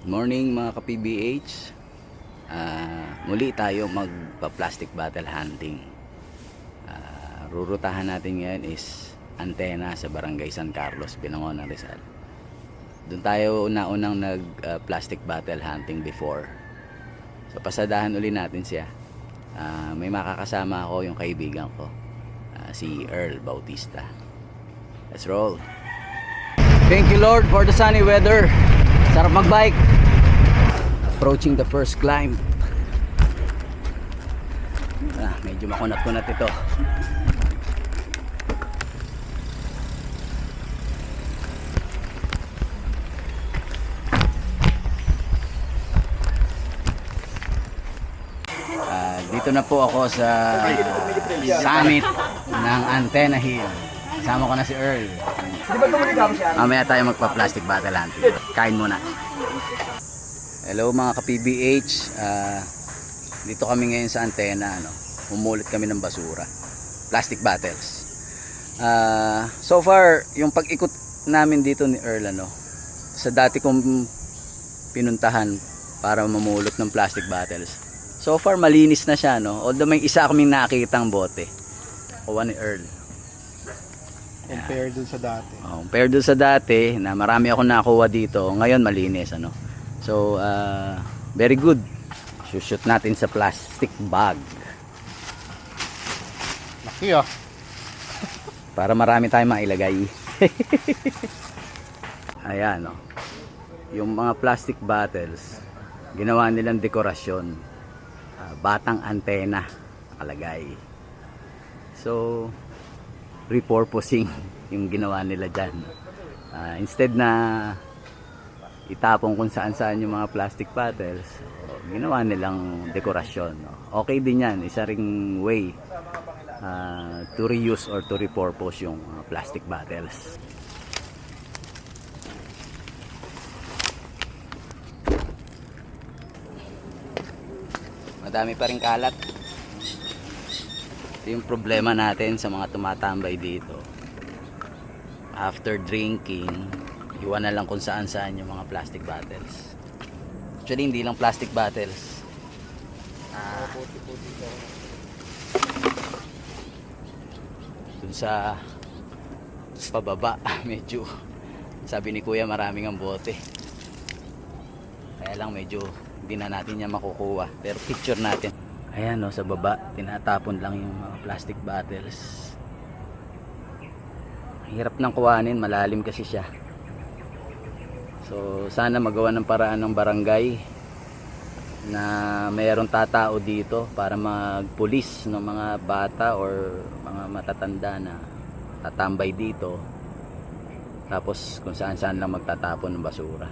Morning mga ka-PBH. Muli tayo magpa-plastic bottle hunting. Rurutahan natin ngayon is Antena sa Barangay San Carlos, Binangonan, Rizal. Doon tayo una-unang nag-plastic bottle hunting before. So pasadahan uli natin siya. May makakasama ako, yung kaibigan ko, si Earl Bautista. Let's roll. Thank you Lord for the sunny weather. Sarap magbike. Approaching the first climb. Medyo makunat-kunat ito. Dito na po ako sa summit ng Antena Hill. Kasama ko na si Earl. Mamaya tayo magpa-plastic bottle hunting. Kain muna. Hello mga ka-PBH. Dito kami ngayon sa Antena, Humulit kami ng basura, plastic bottles. So far, yung pag-ikot namin dito ni Earl, sa dati kong pinuntahan para mamulot ng plastic bottles, so far malinis na siya, although may isa kaming nakitang bote, kuha ni Earl. Compare dun sa dati. Compare dun sa dati na marami akong nakuha dito, ngayon malinis, So very good. Shoot natin sa plastic bag. Laki ah. Para marami tayong mailagay. Ayan, yung mga plastic bottles, ginawa nilang dekorasyon. Batang antena nakalagay. So repurposing yung ginawa nila dyan. Instead na itapong kung saan saan yung mga plastic bottles, ginawa nilang dekorasyon. Okay din yan, isa ring way to reuse or to repurpose yung plastic bottles. Madami pa rin kalat. Ito yung problema natin sa mga tumatambay dito. After drinking, iwan na lang kung saan saan yung mga plastic bottles. Actually hindi lang plastic bottles, dun sa pababa medyo sabi ni kuya maraming ang bote, kaya lang medyo hindi na natin yan makukuha, pero picture natin. Ayan, sa baba tinatapon lang yung mga plastic bottles. Hirap nang kuhanin, malalim kasi siya. So sana magawa ng paraan ng barangay na mayroong tatao dito para magpulis ng mga bata or mga matatanda na tatambay dito, tapos kung saan saan lang magtatapon ng basura.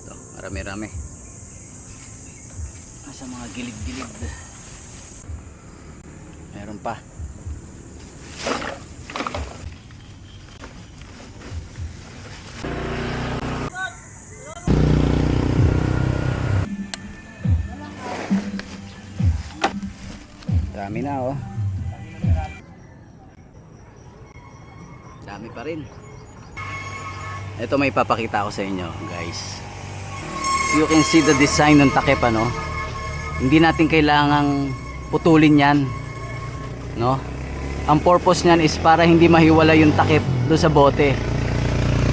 Ito, marami-rami sa mga gilid-gilid. Meron pa. Dami na, dami pa rin. Ito may papakita ko sa inyo, guys. You can see the design ng takip, Hindi natin kailangang putulin yan, Ang purpose niyan is para hindi mahiwala yung takip doon sa bote.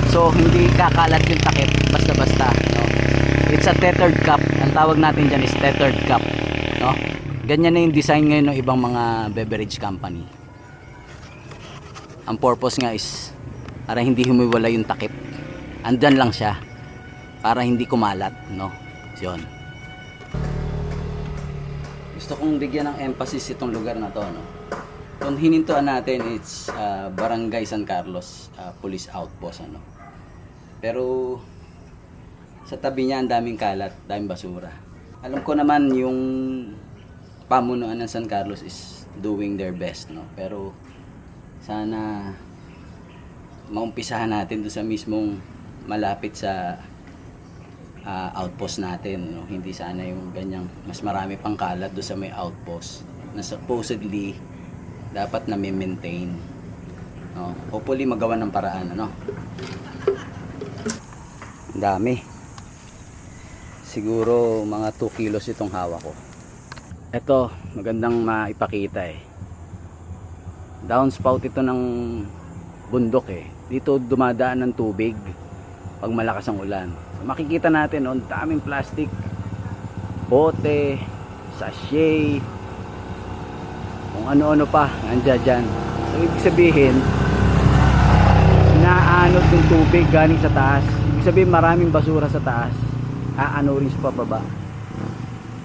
So hindi kakalat yung takip basta-basta, It's a tethered cup. Ang tawag natin diyan is tethered cup, Ganyan na yung design ngayon ng ibang mga beverage company. Ang purpose nga is para hindi humiwala yung takip. Andyan lang siya para hindi kumalat, Yun. Gusto kong bigyan ng emphasis itong lugar na to, Kung hinintuan natin, it's Barangay San Carlos Police Outpost, Pero sa tabi niya ang daming kalat, daming basura. Alam ko naman yung pamunuan ng San Carlos is doing their best, Pero sana maumpisahan natin doon sa mismong malapit sa outpost natin, no? Hindi sana yung ganyang mas marami pang kalat doon sa may outpost na supposedly dapat na maintain, no? Hopefully magawa ng paraan, ano. Ang dami, siguro mga 2 kilos itong hawak ko. Ito magandang maipakita downspout ito ng bundok dito dumadaan ng tubig pag malakas ang ulan. So, makikita natin ang daming plastic, bote, sachet, kung ano-ano pa nandiyan dyan. So ibig sabihin inaanod yung tubig galing sa taas. Ibig sabihin maraming basura sa taas, aano rin sa pababa.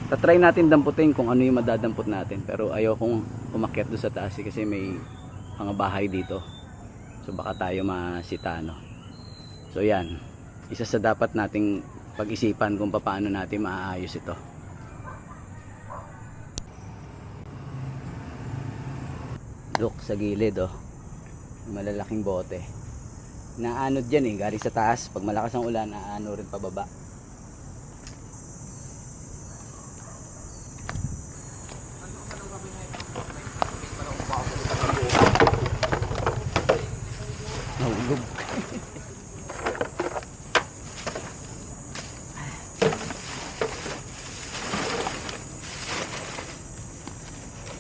Tatry natin damputin kung ano yung madadampot natin, pero ayokong umakyat doon sa taas kasi may mga bahay dito, so baka tayo masita, no? So yan, isa sa dapat nating pag-isipan kung paano natin maaayos ito. Look sa gilid, malalaking bote, naanod dyan galing sa taas. Pag malakas ang ulan, naano rin pababa. Nahulog.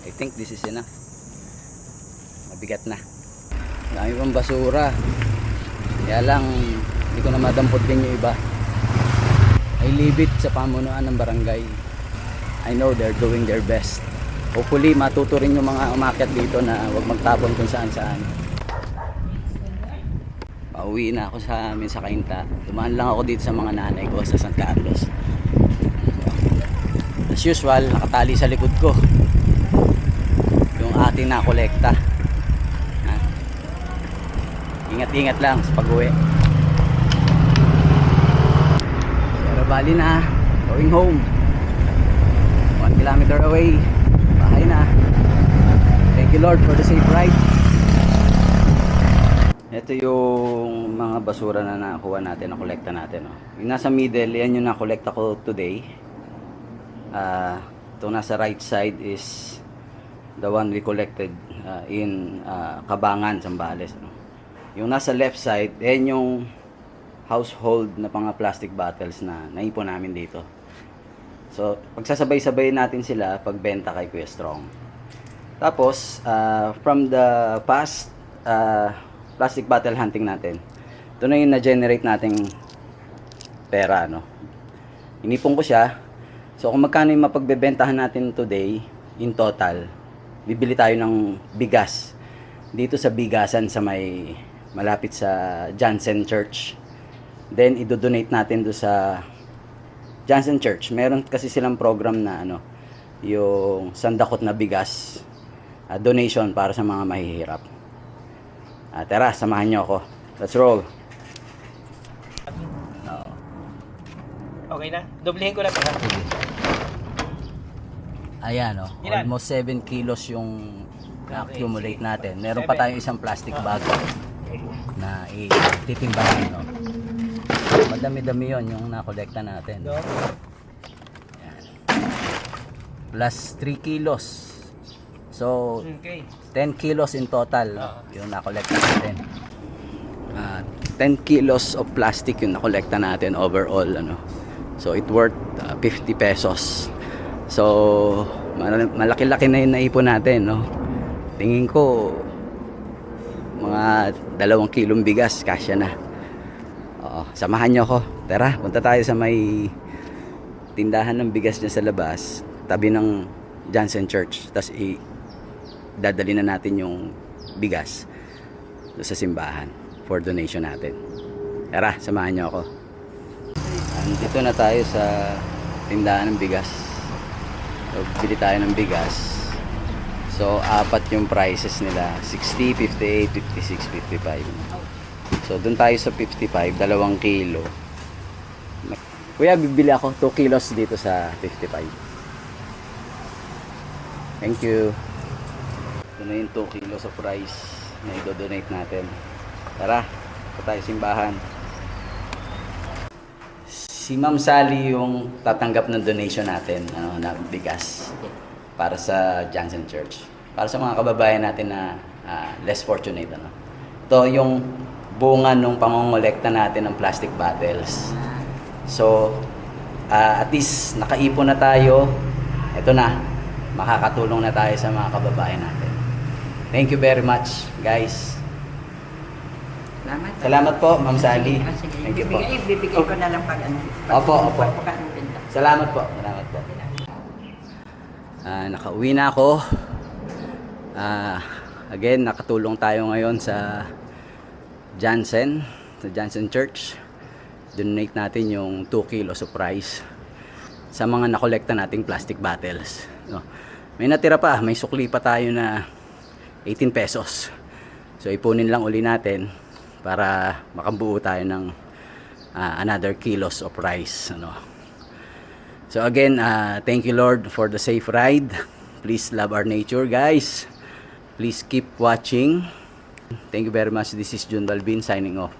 I think this is enough. Mabigat na. Dami pang basura. Kaya lang hindi ko na madampot din yung iba. I leave it sa pamunuan ng barangay. I know they're doing their best. Hopefully matuto rin yung mga umakyat dito na huwag magtapon kung saan saan. Pauwi na ako sa amin sa Cainta. Dumaan lang ako dito sa mga nanay ko sa San Carlos. As usual, nakatali sa likod ko yung ating nakolekta. Ingat-ingat lang sa pag-uwi. Pero bali na, going home. 1 kilometer away, bahay na. Thank you Lord for the safe ride. Ito yung mga basura na nakuha natin, nakolekta natin, yung nasa middle, yan yung nakolekta ko today. Itong nasa right side is the one we collected in Cabangan, Zambales. Yung nasa left side, yan yung household na mga plastic bottles na naipon namin dito. So pagsasabay-sabay natin sila pagbenta kay Kuya Strong. Tapos from the past plastic bottle hunting natin, ito na yung na-generate nating pera, inipon ko siya. So kung magkano yung mapagbebentahan natin today in total, bibili tayo ng bigas dito sa bigasan sa may malapit sa Johnson Church. Then idodonate natin do sa Johnson Church. Meron kasi silang program na yung sandakot na bigas, donation para sa mga mahihirap. Tara, samahan nyo ako. Let's roll. Okay na? Doblehin ko na ito. Ayan, almost 7 kilos yung na-accumulate natin. Meron pa tayong isang plastic bag na ititimbahan, Madami-dami yon yung nakolekta natin. Ayan. Plus 3 kilos. So, 10 kilos in total yung nakolekta natin. 10 kilos of plastic yung nakolekta natin overall, So, it worth 50 pesos. So, malaki-laki na yung naipon natin, Tingin ko mga 2 kilong bigas kasya na. Samahan nyo ako. Tara, punta tayo sa may tindahan ng bigas dyan sa labas, tabi ng Johnson Church. Tapos dadali na natin yung bigas doon sa simbahan for donation natin. Tara, samahan nyo ako. Dito na tayo sa tindahan ng bigas. So, bili tayo ng bigas. So, 4 yung prices nila. 60, 58, 56, 55. So, dun tayo sa 55, 2 kilo. Kuya, bibili ako 2 kilos dito sa 55. Thank you. Ito na yung 2 kilos of rice na i-donate natin. Tara, ito tayo simbahan. Si Ma'am Sally yung tatanggap ng donation natin, na bigas para sa Johnson Church. Para sa mga kababayan natin na less fortunate. Ito yung bunga nung pangongolekta natin ng plastic bottles. So, at least nakaipon na tayo. Ito na, makakatulong na tayo sa mga kababayan natin. Thank you very much, guys. Salamat po, Ma'am Sally. Thank you po. Bibigay ko na lang pag ano. Opo. Salamat po. Nakauwi na ako. Again, nakatulong tayo ngayon sa Johnson Church. Donate natin yung 2 kilos of rice sa mga nakolekta nating plastic bottles. No. May natira pa, may sukli pa tayo na 18 pesos. So ipunin lang uli natin para makabuo tayo ng another kilos of rice. So again, thank you Lord for the safe ride. Please love our nature, guys. Please keep watching. Thank you very much. This is Jun Balbin signing off.